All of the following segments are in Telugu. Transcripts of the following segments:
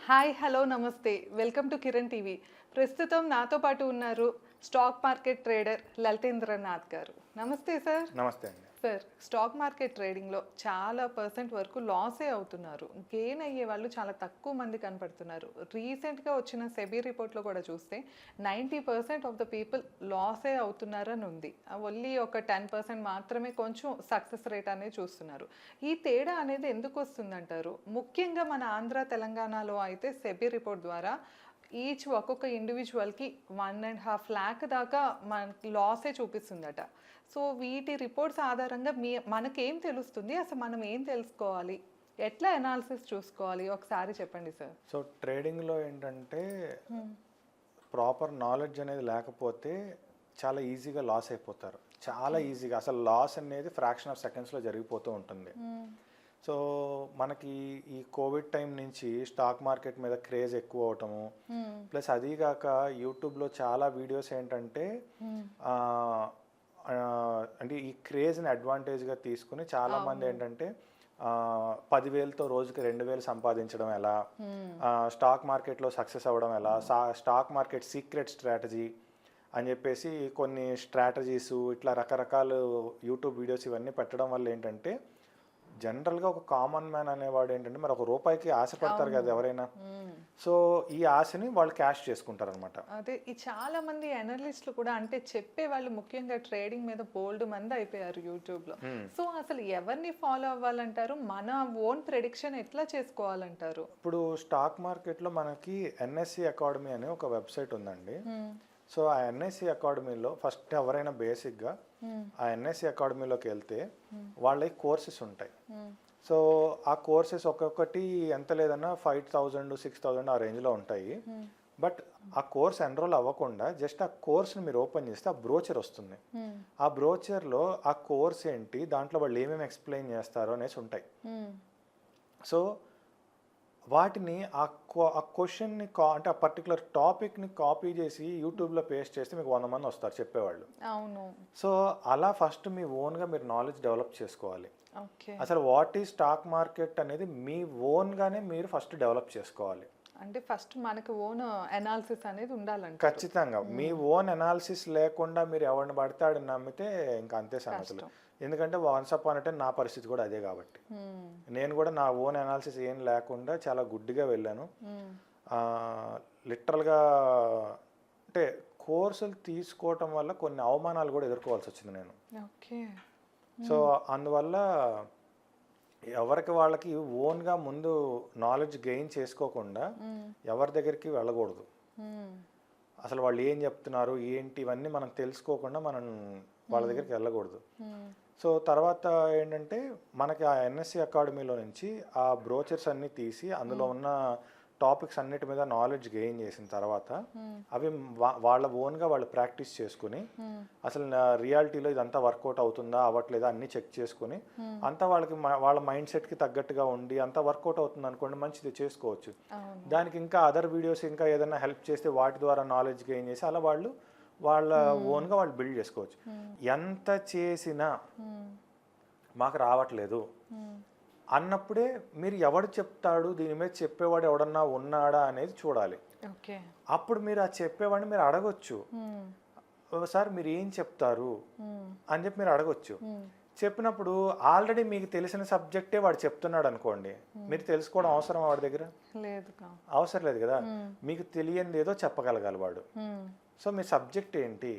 హాయ్ హలో నమస్తే వెల్కమ్ టు కిరణ్ టీవీ. ప్రస్తుతం నాతో పాటు ఉన్నారు స్టాక్ మార్కెట్ ట్రేడర్ లలితేంద్రనాథ్ గారు. నమస్తే సార్. నమస్తే అండి. సార్, స్టాక్ మార్కెట్ ట్రేడింగ్లో చాలా పర్సెంట్ వరకు లాసే అవుతున్నారు. గెయిన్ అయ్యే వాళ్ళు చాలా తక్కువ మంది కనపడుతున్నారు. రీసెంట్గా వచ్చిన సెబీ రిపోర్ట్లో కూడా చూస్తే 90% ఆఫ్ ద పీపుల్ లాసే అవుతున్నారని ఉంది. ఓన్లీ ఒక 10% మాత్రమే కొంచెం సక్సెస్ రేట్ అనేది చూస్తున్నారు. ఈ తేడా అనేది ఎందుకు వస్తుందంటారు? ముఖ్యంగా మన ఆంధ్ర తెలంగాణలో అయితే సెబీ రిపోర్ట్ ద్వారా ఒక్కొక్క ఇండివిజువల్కి 1.5 lakh దాకా మనకి లాసే చూపిస్తుందట. సో వీటి రిపోర్ట్స్ ఆధారంగా మనకేం తెలుస్తుంది, అసలు మనం ఏం తెలుసుకోవాలి, ఎట్లా అనాలిసిస్ చూసుకోవాలి, ఒకసారి చెప్పండి సార్. సో ట్రేడింగ్లో ఏంటంటే ప్రాపర్ నాలెడ్జ్ అనేది లేకపోతే చాలా ఈజీగా లాస్ అయిపోతారు. చాలా ఈజీగా, అసలు లాస్ అనేది ఫ్రాక్షన్ ఆఫ్ సెకండ్స్లో జరిగిపోతూ ఉంటుంది. సో మనకి ఈ కోవిడ్ టైం నుంచి స్టాక్ మార్కెట్ మీద క్రేజ్ ఎక్కువ అవటము, ప్లస్ అదీగాక యూట్యూబ్లో చాలా వీడియోస్ ఏంటంటే అంటే ఈ క్రేజ్ని అడ్వాంటేజ్గా తీసుకుని చాలామంది ఏంటంటే 10,000తో రోజుకి 2,000 సంపాదించడం ఎలా, స్టాక్ మార్కెట్లో సక్సెస్ అవ్వడం ఎలా, స్టాక్ మార్కెట్ సీక్రెట్ స్ట్రాటజీ అని చెప్పేసి కొన్ని స్ట్రాటజీస్ ఇట్లా రకరకాల యూట్యూబ్ వీడియోస్ ఇవన్నీ పెట్టడం వల్ల ఏంటంటే జనరల్గా ఒక కామన్ మ్యాన్ అనేవాడు ఏంటంటే మరి ₹1కి ఆశపడతారు కదా ఎవరైనా. సో ఈ ఆశని వాళ్ళు క్యాష్ చేసుకుంటారు అనమాట. అదే ఈ చాలా మంది అనలిస్టులు కూడా అంటే చెప్పే వాళ్ళు ముఖ్యంగా ట్రేడింగ్ మీద బోల్డ్ మంది అయిపోయారు యూట్యూబ్లో. సో అసలు ఎవరిని ఫాలో అవ్వాలంటారు? మన ఓన్ ప్రెడిక్షన్ ఎట్లా చేసుకోవాలంటారు? ఇప్పుడు స్టాక్ మార్కెట్లో మనకి ఎన్ఎస్సి అకాడమీ అనే ఒక వెబ్సైట్ ఉందండి. సో ఆ ఎన్ఎస్సి అకాడమీలో ఫస్ట్ ఎవరైనా బేసిక్గా ఆ ఎన్ఎస్సి అకాడమీలోకి వెళ్తే వాళ్ళకి కోర్సెస్ ఉంటాయి. సో ఆ కోర్సెస్ ఒక్కొక్కటి ఎంత లేదన్నా 5,000 6,000 ఆ రేంజ్లో ఉంటాయి. బట్ ఆ కోర్స్ ఎన్రోల్ అవ్వకుండా జస్ట్ ఆ కోర్స్ని మీరు ఓపెన్ చేస్తే ఆ బ్రోచర్ వస్తుంది. ఆ బ్రోచర్లో ఆ కోర్స్ ఏంటి, దాంట్లో వాళ్ళు ఏమేమి ఎక్స్ప్లెయిన్ చేస్తారో అనేసి ఉంటాయి. సో వాటిని ఆ క్వశ్చన్ని అంటే ఆ పర్టికులర్ టాపిక్ని కాపీ చేసి యూట్యూబ్లో పేస్ట్ చేస్తే మీకు 100 మంది వస్తారు చెప్పేవాళ్ళు. అవును. సో అలా ఫస్ట్ మీ ఓన్గా మీరు నాలెడ్జ్ డెవలప్ చేసుకోవాలి. ఓకే. అసలు వాట్ ఈ స్టాక్ మార్కెట్ అనేది మీ ఓన్గానే మీరు ఫస్ట్ డెవలప్ చేసుకోవాలి. అంటే ఫస్ట్ మనకి ఓన్ అనాలిసిస్ అనేది ఉండాలంటే ఖచ్చితంగా మీ ఓన్ అనాలిసిస్ లేకుండా మీరు ఎవరిని పడితే ఆడిని నమ్మితే ఇంకా అంతే సంగతులు. ఎందుకంటే వన్స్ అపాన్ ఎ టైం నా పరిస్థితి కూడా అదే కాబట్టి నేను కూడా నా ఓన్ అనాలిసిస్ ఏం లేకుండా చాలా గుడ్డిగా వెళ్ళాను. లిటరల్గా అంటే కోర్సులు తీసుకోవటం వల్ల కొన్ని అవమానాలు కూడా ఎదుర్కోవాల్సి వచ్చింది నేను. సో అందువల్ల ఎవరికి వాళ్ళకి ఓన్గా ముందు నాలెడ్జ్ గెయిన్ చేసుకోకుండా ఎవరి దగ్గరికి వెళ్ళకూడదు. అసలు వాళ్ళు ఏం చెప్తున్నారు ఏంటి ఇవన్నీ మనం తెలుసుకోకుండా మనం వాళ్ళ దగ్గరికి వెళ్ళకూడదు. సో తర్వాత ఏంటంటే మనకి ఆ ఎన్ఎస్సి అకాడమీలో నుంచి ఆ బ్రోచర్స్ అన్నీ తీసి అందులో ఉన్న టాపిక్స్ అన్నిటి మీద నాలెడ్జ్ గెయిన్ చేసిన తర్వాత అవి వాళ్ళ ఓన్గా వాళ్ళు ప్రాక్టీస్ చేసుకుని అసలు రియాలిటీలో ఇదంతా వర్కౌట్ అవుతుందా అవ్వట్లేదా అన్నీ చెక్ చేసుకుని అంతా వాళ్ళకి వాళ్ళ మైండ్ సెట్కి తగ్గట్టుగా ఉండి అంతా వర్కౌట్ అవుతుంది అనుకోండి, మంచిది చేసుకోవచ్చు. దానికి ఇంకా అదర్ వీడియోస్ ఇంకా ఏదైనా హెల్ప్ చేస్తే వాటి ద్వారా నాలెడ్జ్ గెయిన్ చేసి అలా వాళ్ళు వాళ్ళ ఓన్గా వాళ్ళు బిల్డ్ చేసుకోవచ్చు. ఎంత చేసినా మాకు రావట్లేదు అన్నప్పుడే మీరు ఎవడు చెప్తాడు దీని మీద చెప్పేవాడు ఎవడన్నా ఉన్నాడా అనేది చూడాలి. అప్పుడు మీరు ఆ చెప్పేవాడిని మీరు అడగొచ్చు, సార్ మీరు ఏం చెప్తారు అని చెప్పి మీరు అడగొచ్చు. చెప్పినప్పుడు ఆల్రెడీ మీకు తెలిసిన సబ్జెక్టే వాడు చెప్తున్నాడు అనుకోండి, మీరు తెలుసుకోవడం అవసరం వాడి దగ్గర అవసరం లేదు కదా. మీకు తెలియనిది ఏదో చెప్పగలగాలి వాడు. సో మీ సబ్జెక్ట్ ఏంటి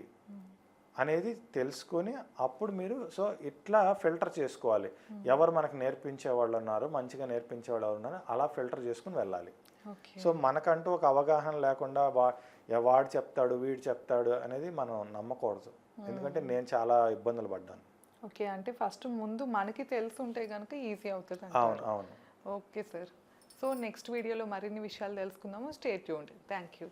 అనేది తెలుసుకొని అప్పుడు మీరు సో ఇట్లా ఫిల్టర్ చేసుకోవాలి. ఎవరు మనకు నేర్పించే వాళ్ళు ఉన్నారు, మంచిగా నేర్పించే వాళ్ళు ఉన్నారు, అలా ఫిల్టర్ చేసుకుని వెళ్ళాలి. సో మనకంటూ ఒక అవగాహన లేకుండా వాడు చెప్తాడు వీడు చెప్తాడు అనేది మనం నమ్మకూడదు. ఎందుకంటే నేను చాలా ఇబ్బందులు పడ్డాను. ఓకే, అంటే ఫస్ట్ ముందు మనకి తెలుసుంటే కనుక ఈజీ అవుతుంది. అవును అవును. Okay sir. సో నెక్స్ట్ వీడియోలో మరిన్ని విషయాలు తెలుసుకుందాము. Stay tuned. Thank you.